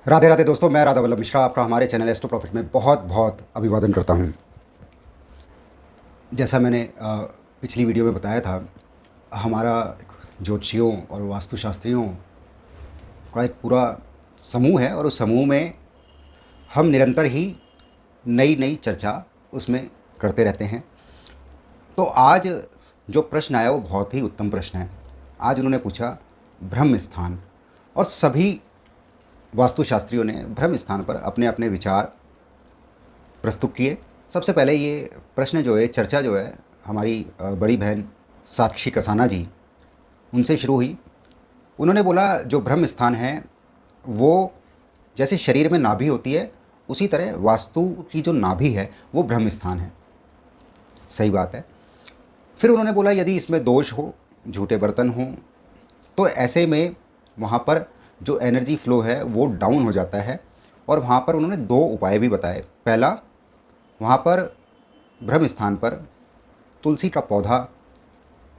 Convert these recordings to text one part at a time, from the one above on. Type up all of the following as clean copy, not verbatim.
राधे राधे दोस्तों, मैं राधा वल्लभ मिश्रा आपका हमारे चैनल एस्ट्रो प्रॉफिट में बहुत बहुत अभिवादन करता हूं। जैसा मैंने पिछली वीडियो में बताया था, हमारा ज्योतिषियों और वास्तुशास्त्रियों का एक पूरा समूह है और उस समूह में हम निरंतर ही नई नई चर्चा उसमें करते रहते हैं। तो आज जो प्रश्न आया वो बहुत ही उत्तम प्रश्न है। आज उन्होंने पूछा ब्रह्म स्थान, और सभी वास्तुशास्त्रियों ने ब्रह्म स्थान पर अपने अपने विचार प्रस्तुत किए। सबसे पहले ये प्रश्न जो है, चर्चा जो है, हमारी बड़ी बहन साक्षी कसाना जी, उनसे शुरू हुई। उन्होंने बोला जो ब्रह्म स्थान है वो जैसे शरीर में नाभि होती है, उसी तरह वास्तु की जो नाभि है वो ब्रह्म स्थान है। सही बात है। फिर उन्होंने बोला यदि इसमें दोष हो, झूठे बर्तन हों, तो ऐसे में वहाँ पर जो एनर्जी फ्लो है वो डाउन हो जाता है। और वहाँ पर उन्होंने दो उपाय भी बताए। पहला, वहाँ पर ब्रह्म स्थान पर तुलसी का पौधा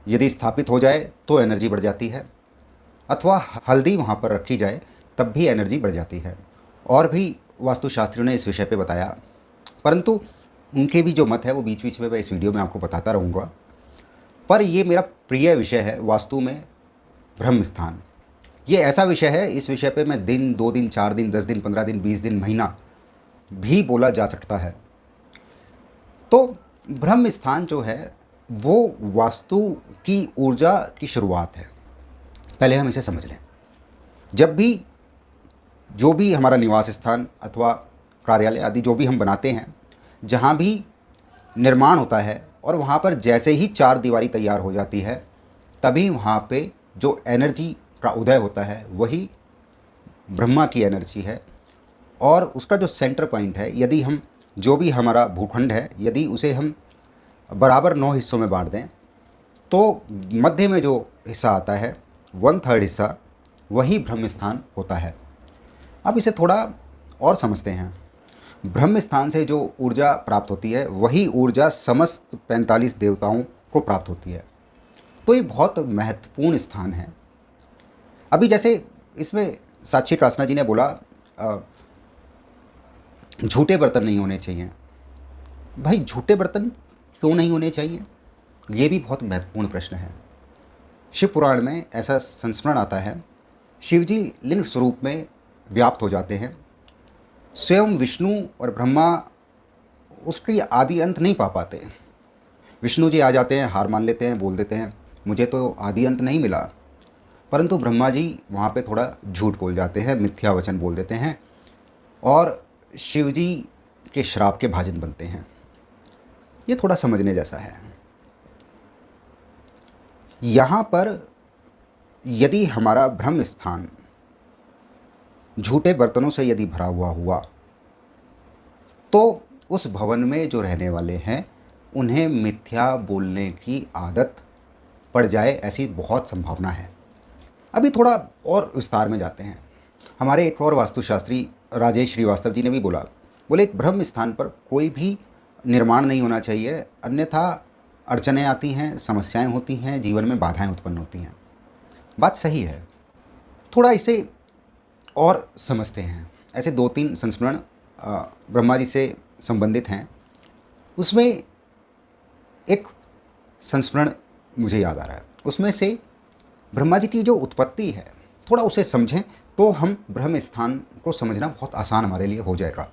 यदि स्थापित हो जाए तो एनर्जी बढ़ जाती है, अथवा हल्दी वहाँ पर रखी जाए तब भी एनर्जी बढ़ जाती है। और भी वास्तुशास्त्रियों ने इस विषय पे बताया, परंतु उनके भी जो मत है वो बीच बीच में मैं इस वीडियो में आपको बताता रहूँगा। पर ये मेरा प्रिय विषय है वास्तु में ब्रह्म स्थान। ये ऐसा विषय है, इस विषय पे मैं दिन, 2 दिन, 4 दिन, 10 दिन, 15 दिन, 20 दिन, महीना भी बोला जा सकता है। तो ब्रह्म स्थान जो है वो वास्तु की ऊर्जा की शुरुआत है। पहले हम इसे समझ लें। जब भी जो भी हमारा निवास स्थान अथवा कार्यालय आदि जो भी हम बनाते हैं, जहाँ भी निर्माण होता है और वहाँ पर जैसे ही चार दीवारी तैयार हो जाती है, तभी वहाँ पे जो एनर्जी का उदय होता है वही ब्रह्मा की एनर्जी है। और उसका जो सेंटर पॉइंट है, यदि हम जो भी हमारा भूखंड है, यदि उसे हम बराबर 9 हिस्सों में बांट दें, तो मध्य में जो हिस्सा आता है, 1/3 हिस्सा, वही ब्रह्म स्थान होता है। अब इसे थोड़ा और समझते हैं। ब्रह्म स्थान से जो ऊर्जा प्राप्त होती है वही ऊर्जा समस्त 45 देवताओं को प्राप्त होती है। तो ये बहुत महत्वपूर्ण स्थान है। अभी जैसे इसमें साक्षी कासना जी ने बोला झूठे बर्तन नहीं होने चाहिए। भाई, झूठे बर्तन क्यों नहीं होने चाहिए? ये भी बहुत महत्वपूर्ण प्रश्न है। शिव पुराण में ऐसा संस्मरण आता है, शिवजी लिंग स्वरूप में व्याप्त हो जाते हैं। स्वयं विष्णु और ब्रह्मा उसकी आदि अंत नहीं पा पाते। विष्णु जी आ जाते हैं, हार मान लेते हैं, बोल देते हैं मुझे तो आदि अंत नहीं मिला। परंतु ब्रह्मा जी वहाँ पे थोड़ा झूठ बोल जाते हैं, मिथ्या वचन बोल देते हैं और शिवजी के श्राप के भाजन बनते हैं। ये थोड़ा समझने जैसा है। यहाँ पर यदि हमारा ब्रह्म स्थान झूठे बर्तनों से यदि भरा हुआ हुआ, तो उस भवन में जो रहने वाले हैं उन्हें मिथ्या बोलने की आदत पड़ जाए, ऐसी बहुत संभावना है। अभी थोड़ा और विस्तार में जाते हैं। हमारे एक और वास्तुशास्त्री राजेश श्रीवास्तव जी ने भी बोले ब्रह्म स्थान पर कोई भी निर्माण नहीं होना चाहिए, अन्यथा अड़चनें आती हैं, समस्याएं होती हैं, जीवन में बाधाएं उत्पन्न होती हैं। बात सही है। थोड़ा इसे और समझते हैं। ऐसे 2-3 संस्मरण ब्रह्मा जी से संबंधित हैं। उसमें एक संस्मरण मुझे याद आ रहा है। उसमें से ब्रह्मा जी की जो उत्पत्ति है, थोड़ा उसे समझें तो हम ब्रह्म स्थान को समझना बहुत आसान हमारे लिए हो जाएगा।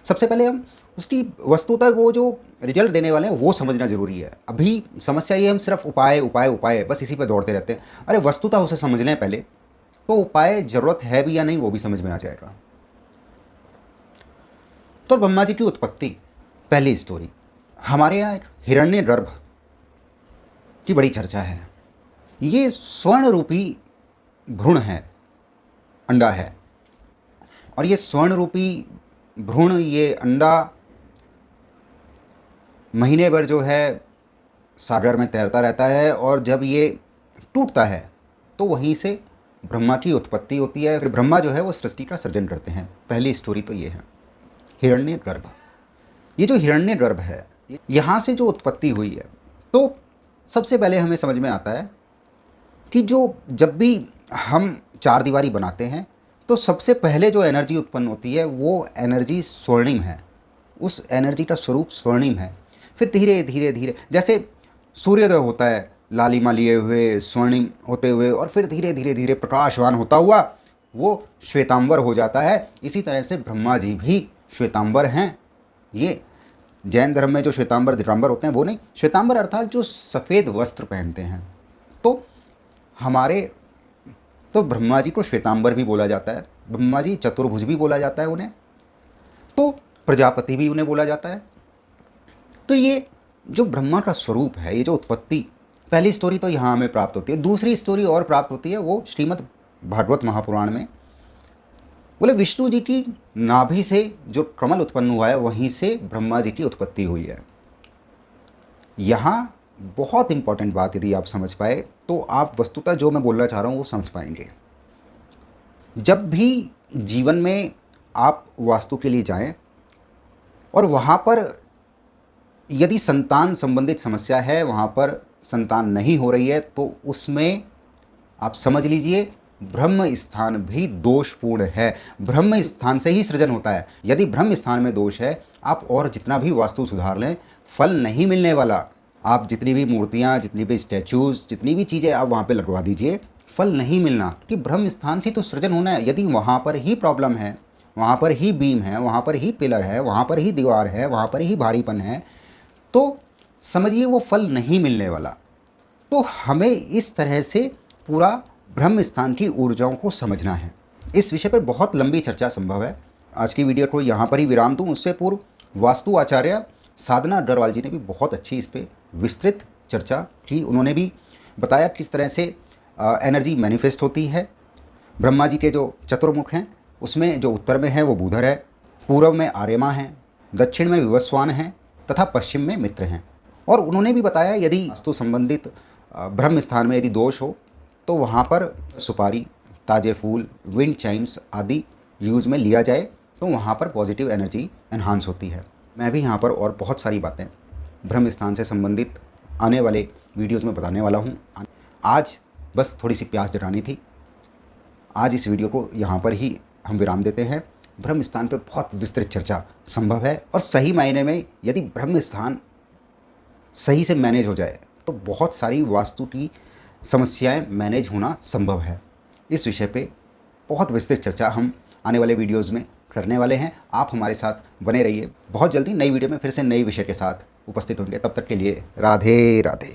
सबसे पहले हम उसकी वस्तुतः वो जो रिजल्ट देने वाले हैं वो समझना ज़रूरी है। अभी समस्या ये, हम सिर्फ उपाय उपाय उपाय बस इसी पे दौड़ते रहते हैं। अरे वस्तुतः उसे समझ लें पहले, तो उपाय ज़रूरत है भी या नहीं वो भी समझ में आ जाएगा। तो ब्रह्मा जी की उत्पत्ति, पहली स्टोरी। हमारे यहाँ हिरण्यगर्भ की बड़ी चर्चा है। ये स्वर्ण रूपी भ्रूण है, अंडा है। और ये स्वर्ण रूपी भ्रूण, ये अंडा महीने भर जो है सागर में तैरता रहता है, और जब ये टूटता है तो वहीं से ब्रह्मा की उत्पत्ति होती है। फिर ब्रह्मा जो है वो सृष्टि का सृजन करते हैं। पहली स्टोरी तो ये है, हिरण्यगर्भ। ये जो हिरण्यगर्भ है, यहाँ से जो उत्पत्ति हुई है, तो सबसे पहले हमें समझ में आता है कि जब भी हम चार दीवारी बनाते हैं तो सबसे पहले जो एनर्जी उत्पन्न होती है वो एनर्जी स्वर्णिम है, उस एनर्जी का स्वरूप स्वर्णिम है। फिर धीरे धीरे धीरे जैसे सूर्योदय होता है लालिमा लिए हुए स्वर्णिम होते हुए, और फिर धीरे धीरे धीरे प्रकाशवान होता हुआ वो श्वेतांबर हो जाता है। इसी तरह से ब्रह्मा जी भी श्वेतांबर हैं। ये जैन धर्म में जो श्वेतांबर दिगंबर होते हैं वो नहीं, श्वेतांबर अर्थात जो सफ़ेद वस्त्र पहनते हैं। तो हमारे तो ब्रह्मा जी को श्वेतांबर भी बोला जाता है, ब्रह्मा जी चतुर्भुज भी बोला जाता है उन्हें, तो प्रजापति भी उन्हें बोला जाता है। तो ये जो ब्रह्मा का स्वरूप है, ये जो उत्पत्ति, पहली स्टोरी तो यहाँ हमें प्राप्त होती है। दूसरी स्टोरी और प्राप्त होती है वो श्रीमद् भागवत महापुराण में। बोले विष्णु जी की नाभि से जो कमल उत्पन्न हुआ है वहीं से ब्रह्मा जी की उत्पत्ति हुई है। यहाँ बहुत इंपॉर्टेंट बात यदि आप समझ पाए तो आप वस्तुतः जो मैं बोलना चाह रहा हूँ वो समझ पाएंगे। जब भी जीवन में आप वास्तु के लिए जाएं और वहाँ पर यदि संतान संबंधित समस्या है, वहाँ पर संतान नहीं हो रही है, तो उसमें आप समझ लीजिए ब्रह्म स्थान भी दोषपूर्ण है। ब्रह्म स्थान से ही सृजन होता है। यदि ब्रह्म स्थान में दोष है, आप और जितना भी वास्तु सुधार लें फल नहीं मिलने वाला। आप जितनी भी मूर्तियाँ, जितनी भी स्टैचूज़, जितनी भी चीज़ें आप वहाँ पे लगवा दीजिए, फल नहीं मिलना, क्योंकि ब्रह्म स्थान से तो सृजन होना है। यदि वहाँ पर ही प्रॉब्लम है, वहाँ पर ही बीम है, वहाँ पर ही पिलर है, वहाँ पर ही दीवार है, वहाँ पर ही भारीपन है, तो समझिए वो फल नहीं मिलने वाला। तो हमें इस तरह से पूरा ब्रह्म स्थान की ऊर्जाओं को समझना है। इस विषय पर बहुत लंबी चर्चा संभव है। आज की वीडियो को यहाँ पर ही विराम दूँ। उससे पूर्व वास्तु आचार्य साधना अग्रवाल जी ने भी बहुत अच्छी इस पर विस्तृत चर्चा की। उन्होंने भी बताया किस तरह से एनर्जी मैनिफेस्ट होती है। ब्रह्मा जी के जो चतुर्मुख हैं उसमें जो उत्तर में है वो बुधर है, पूर्व में आर्यमा है, दक्षिण में विवस्वान है तथा पश्चिम में मित्र हैं। और उन्होंने भी बताया यदि वास्तु संबंधित ब्रह्म स्थान में यदि दोष हो तो वहाँ पर सुपारी, ताजे फूल, विंड चाइम्स आदि यूज़ में लिया जाए तो वहाँ पर पॉजिटिव एनर्जी एनहांस होती है। मैं भी यहाँ पर और बहुत सारी बातें ब्रह्म स्थान से संबंधित आने वाले वीडियोज़ में बताने वाला हूँ। आज बस थोड़ी सी प्यास जतानी थी। आज इस वीडियो को यहाँ पर ही हम विराम देते हैं। ब्रह्म स्थान पर बहुत विस्तृत चर्चा संभव है और सही मायने में यदि ब्रह्म स्थान सही से मैनेज हो जाए तो बहुत सारी वास्तु की समस्याएं मैनेज होना संभव है। इस विषय पे बहुत विस्तृत चर्चा हम आने वाले वीडियोज़ में करने वाले हैं। आप हमारे साथ बने रहिए। बहुत जल्दी नई वीडियो में फिर से नए विषय के साथ उपस्थित होंगे। तब तक के लिए राधे राधे।